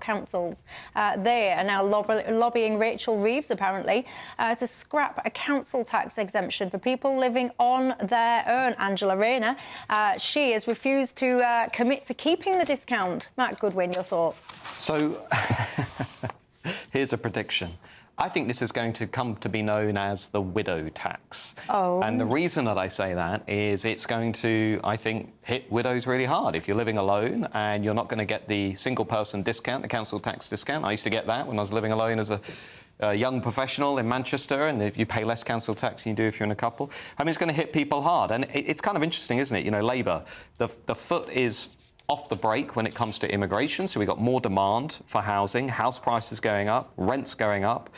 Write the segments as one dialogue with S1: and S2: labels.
S1: councils. They are now lobbying Rachel Reeves, apparently, to scrap a council tax exemption for people living on their own. Angela Rayner, she has refused to commit to keeping the discount. Matt Goodwin, your thoughts?
S2: So, here's a prediction. I think this is going to come to be known as the widow tax.
S1: Oh.
S2: And the reason that I say that is it's going to, I think, hit widows really hard. If you're living alone and you're not going to get the single-person discount, the council tax discount. I used to get that when I was living alone as a young professional in Manchester, and if you pay less council tax than you do if you're in a couple. I mean, it's going to hit people hard. And it's kind of interesting, isn't it? You know, Labour, the foot is off the brake when it comes to immigration, so we've got more demand for housing, house prices going up, rents going up.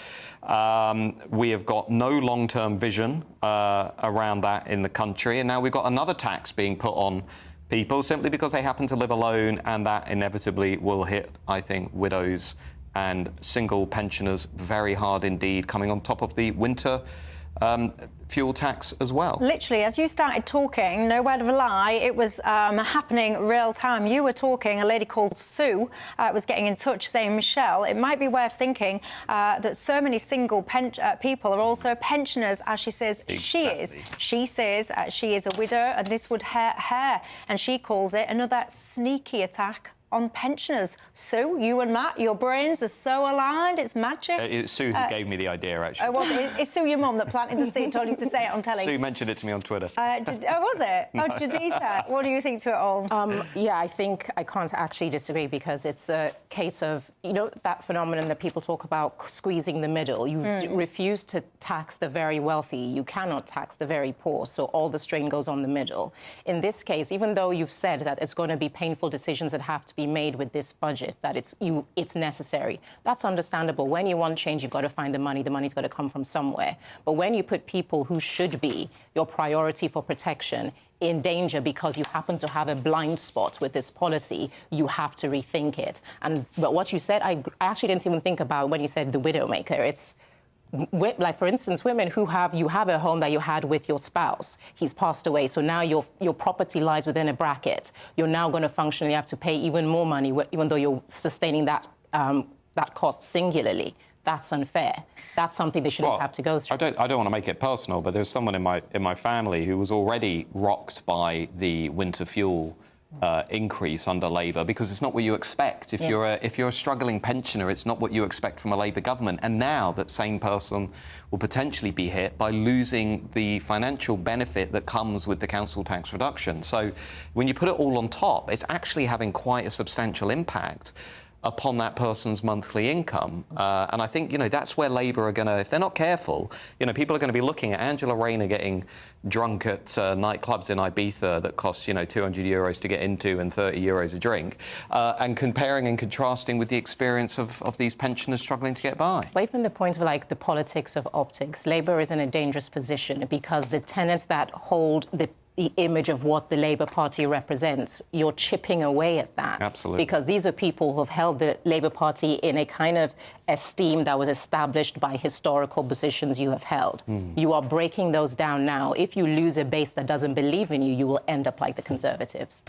S2: We have got no long-term vision around that in the country, and now we've got another tax being put on people simply because they happen to live alone, and that inevitably will hit, I think, widows and single pensioners very hard indeed, coming on top of the winter fuel tax as well.
S1: Literally, as you started talking, no word of a lie, it was happening real time. You were talking, a lady called Sue was getting in touch saying, Michelle, it might be worth thinking that so many single people are also pensioners, as she says she is. She says she is a widow and this would hurt her, and she calls it another sneaky attack on pensioners. Sue, you and Matt, your brains are so aligned, it's magic.
S2: It's Sue who gave me the idea, actually.
S1: It's Sue, your mum, that planted the seed, told you to say it on telly.
S2: Sue mentioned it to me on Twitter.
S1: Was it? No. Oh, Jadita, what do you think to it all?
S3: Yeah, I think I can't actually disagree, because it's a case of, you know, that phenomenon that people talk about, squeezing the middle. You refuse to tax the very wealthy. You cannot tax the very poor, so all the strain goes on the middle. In this case, even though you've said that it's going to be painful decisions that have to be made with this budget, that it's necessary. That's understandable. When you want change, you've got to find the money. The money's got to come from somewhere. But when you put people who should be your priority for protection in danger because you happen to have a blind spot with this policy, you have to rethink it. But what you said, I actually didn't even think about when you said the widowmaker. It's like, for instance, women who you have a home that you had with your spouse. He's passed away, so now your property lies within a bracket. You're now going to functionally have to pay even more money, even though you're sustaining that cost singularly. That's unfair. That's something they shouldn't have to go through.
S2: I don't want to make it personal, but there's someone in my family who was already rocked by the winter fuel increase under Labour, because it's not what you expect. If you're a struggling pensioner, it's not what you expect from a Labour government. And now that same person will potentially be hit by losing the financial benefit that comes with the council tax reduction. So when you put it all on top, it's actually having quite a substantial impact upon that person's monthly income. And I think, you know, that's where Labour are going to, if they're not careful, you know, people are going to be looking at Angela Rayner getting drunk at nightclubs in Ibiza that cost, you know, €200 to get into and €30 a drink, and comparing and contrasting with the experience of these pensioners struggling to get by.
S3: Away from the point of, like, the politics of optics, Labour is in a dangerous position because the tenets that hold the image of what the Labour Party represents, you're chipping away at that.
S2: Absolutely.
S3: Because these are people who have held the Labour Party in a kind of esteem that was established by historical positions you have held. You are breaking those down now. If you lose a base that doesn't believe in you, you will end up like the Conservatives.